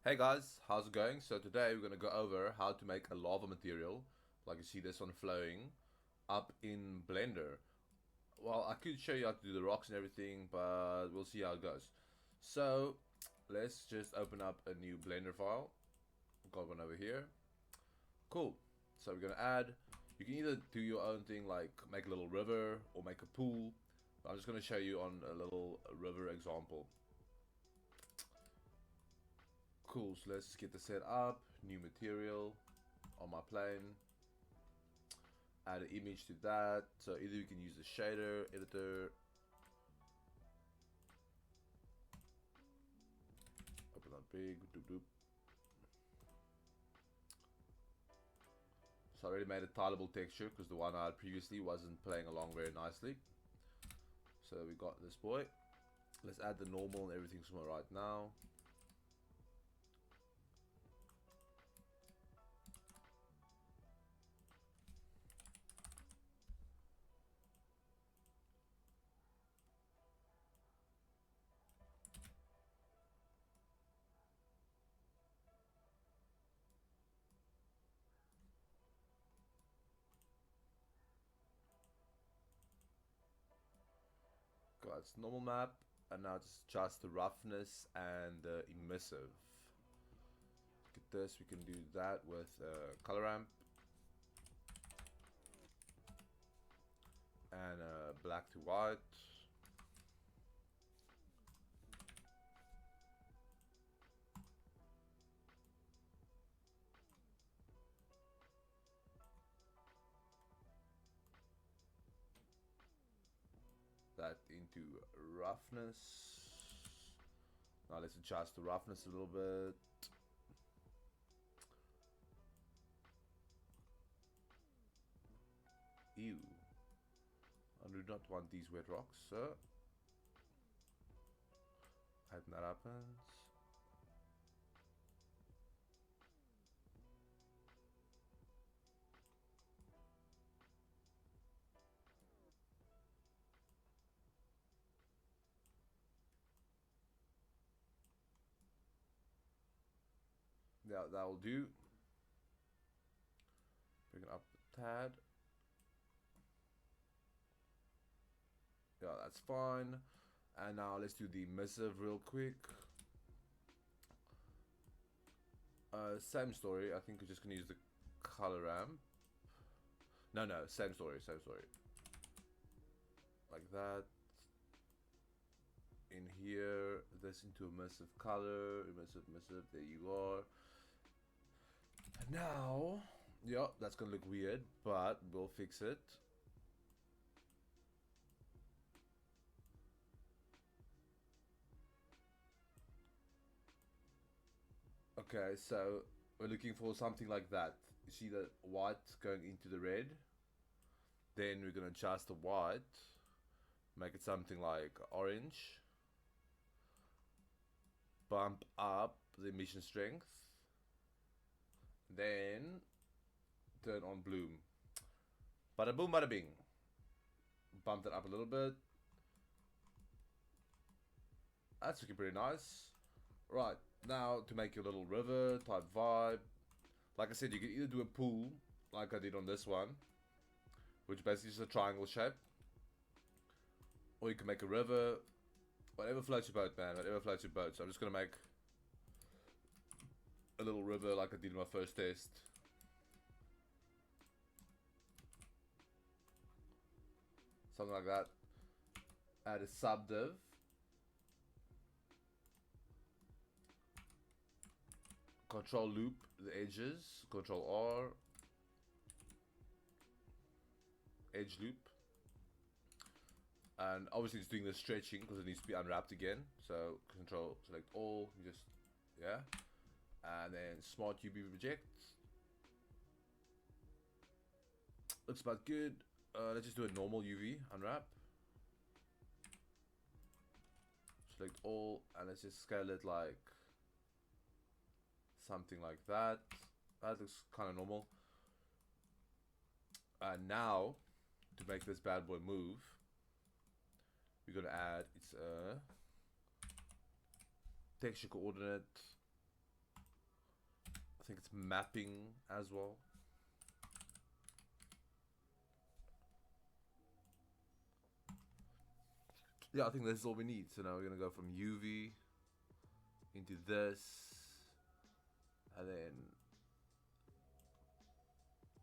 Hey guys, how's it going? So today we're going to go over how to make a lava material, like you see this one flowing, up in Blender. Well, I could show you how to do the rocks and everything, but we'll see how it goes. So, let's just open up a new Blender file. Got one over here. Cool. So we're going to add, you can either do your own thing like make a little river or make a pool. But I'm just going to show you on a little river example. Cool, so let's just get this set up. New material on my plane. Add an image to that. So either you can use the shader editor. Open that big. Doop doop. So I already made a tileable texture because the one I had previously wasn't playing along very nicely. So we got this boy. Let's add the normal and everything somewhere right now. Got its normal map, and now just adjust the roughness and the emissive. Look at this, we can do that with color ramp and black to white. That into roughness. Now let's adjust the roughness a little bit. Ew. I do not want these wet rocks, sir. Hope that happens. Yeah, that will do. Bring it up a tad. Yeah, that's fine. And now let's do the emissive real quick. Same story. I think we're just gonna use the color ramp. No, same story, same story. Like that. In here, this into emissive color, emissive, there you are. Now, yeah, that's gonna look weird, but we'll fix it. Okay, so we're looking for something like that. You see the white going into the red? Then we're gonna adjust the white, make it something like orange. Bump up the emission strength. Then turn on bloom. Bada boom, bada bing. Bump that up a little bit. That's looking pretty nice. Right, now to make your little river type vibe. Like I said, you can either do a pool, like I did on this one, which basically is a triangle shape. Or you can make a river. Whatever floats your boat, man. Whatever floats your boat. So I'm just going to make a little river like I did in my first test. Something like that. Add a subdiv. Control loop the edges. Control R. Edge loop. And obviously it's doing the stretching because it needs to be unwrapped again. So control select all. Just, yeah. And then smart UV project. Looks about good. Let's just do a normal UV unwrap. Select all, and let's just scale it like something like that. That looks kind of normal. And now, to make this bad boy move, we're gonna add its texture coordinate think it's mapping as well. Yeah, I think this is all we need. So now we're gonna go from UV into this, and then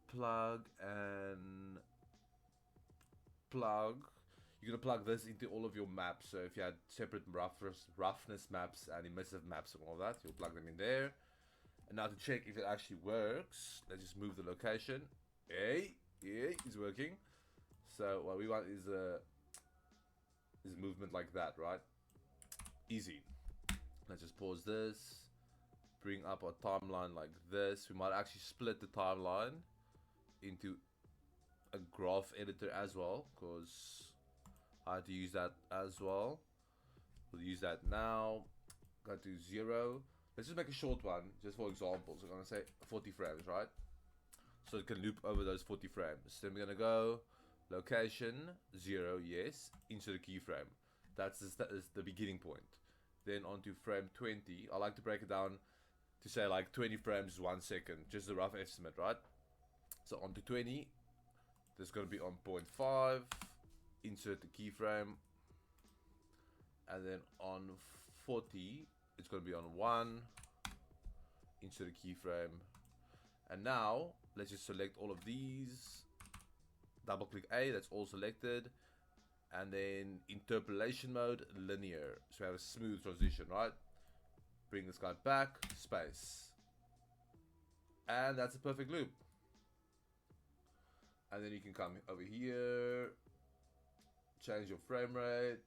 plug and plug. You're gonna plug this into all of your maps. So if you had separate roughness maps and emissive maps and all that, you'll plug them in there. And now to check if it actually works, let's just move the location. Hey, it's working. So what we want is a movement like that, right? Easy. Let's just pause this. Bring up our timeline like this. We might actually split the timeline into a graph editor as well, because I had to use that as well. We'll use that now. Go to 0. Let's just make a short one, just for example. So I'm gonna say 40 frames, right? So it can loop over those 40 frames. Then we're gonna go location 0, yes, insert a keyframe. That's the beginning point. Then onto frame 20. I like to break it down to say like 20 frames is 1 second, just a rough estimate, right? So onto 20, there's gonna be on 0.5, insert the keyframe, and then on 40, it's gonna be on 1, insert a keyframe, and now let's just select all of these. Double click A, that's all selected, and then interpolation mode linear, so we have a smooth transition, right? Bring this guy back, space, and that's a perfect loop. And then you can come over here, change your frame rate.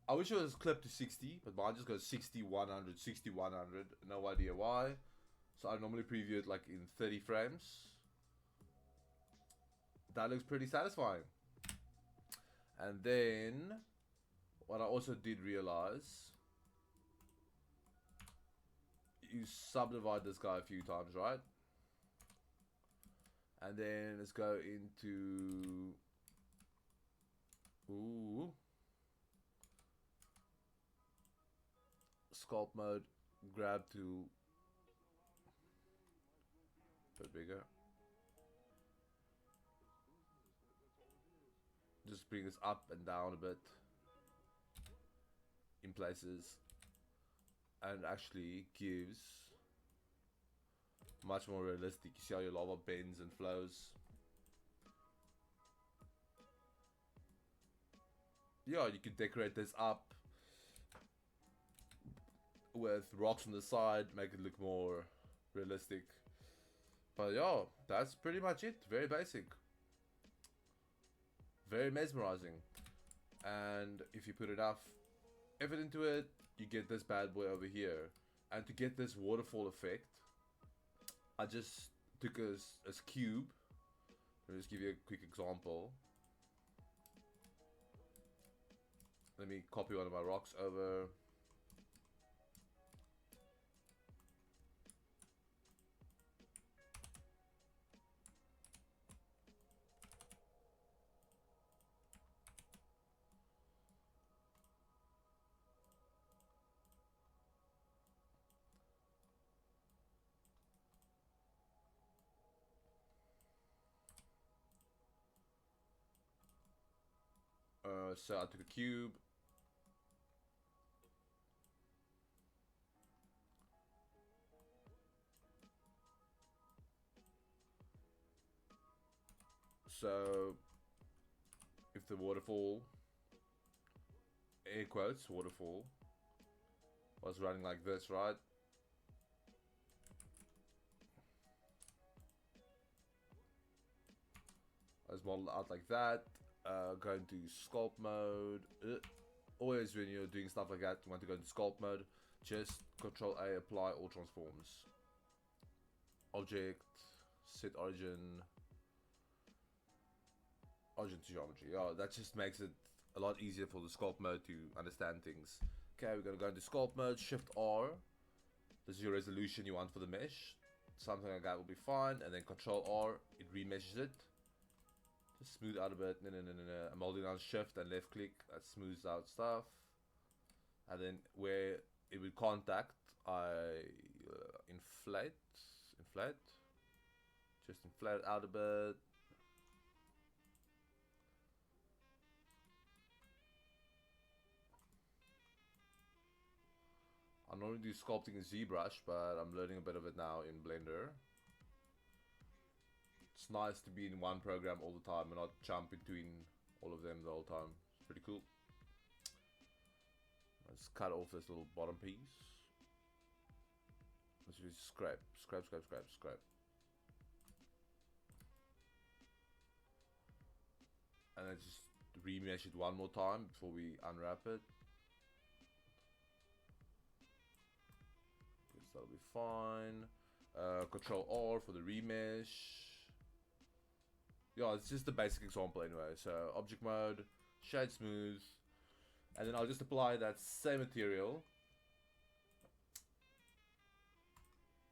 I wish it was clipped to 60, but mine just goes 60, 100, 60, 100. No idea why. So I normally preview it like in 30 frames. That looks pretty satisfying. And then, what I also did realize, you subdivide this guy a few times, right? And then let's go into, sculpt mode, grab to, bit bigger. Just bring this up and down a bit in places, and actually gives much more realistic. You see how your lava bends and flows. Yeah, you could decorate this up with rocks on the side, make it look more realistic. But yeah, that's pretty much it. Very basic, very mesmerizing. And if you put enough effort into it, you get this bad boy over here. And to get this waterfall effect, I just took a cube. Let me just give you a quick example. Let me copy one of my rocks over. So I took a cube. So if the waterfall, air quotes, waterfall, was running like this, right? I was modeled out like that. Go into sculpt mode. Always when you're doing stuff like that, you want to go into sculpt mode. Just Control A, apply all transforms. Object, set origin to geometry. Yeah, that just makes it a lot easier for the sculpt mode to understand things. Okay, we're gonna go into sculpt mode, Shift R. This is your resolution you want for the mesh. Something like that will be fine. And then Control R, it remeshes it. Just smooth out a bit. No. I'm holding down Shift and left click. That smooths out stuff. And then where it will contact, I inflate. inflate. Just inflate it out a bit. I normally do sculpting in ZBrush, but I'm learning a bit of it now in Blender. It's nice to be in one program all the time and not jump between all of them the whole time. It's pretty cool. Let's cut off this little bottom piece. Let's just scrape. And then just remesh it one more time before we unwrap it. Guess that'll be fine. Control R for the remesh. Yeah, it's just the basic example anyway. So object mode, shade smooth, and then I'll just apply that same material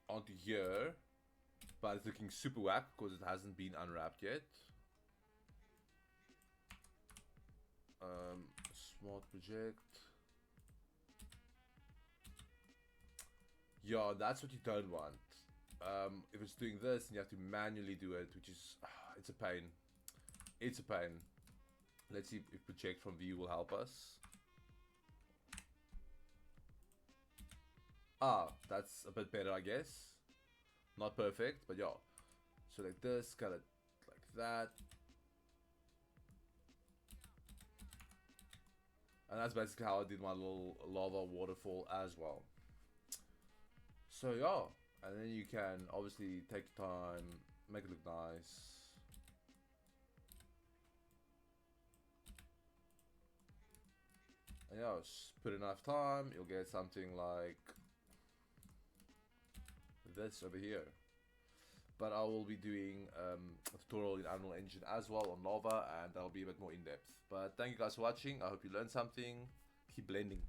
onto here, but it's looking super whack because it hasn't been unwrapped yet. Smart project. Yeah, that's what you don't want. If it's doing this, and you have to manually do it, which is it's a pain. It's a pain. Let's see if project from view will help us. That's a bit better, I guess. Not perfect, but yeah. So like this, cut it like that. And that's basically how I did my little lava waterfall as well. So yeah, and then you can obviously take your time, make it look nice. And yeah, just put enough time, you'll get something like this over here. But I will be doing a tutorial in Unreal Engine as well on lava, and that'll be a bit more in depth. But thank you guys for watching. I hope you learned something. Keep blending.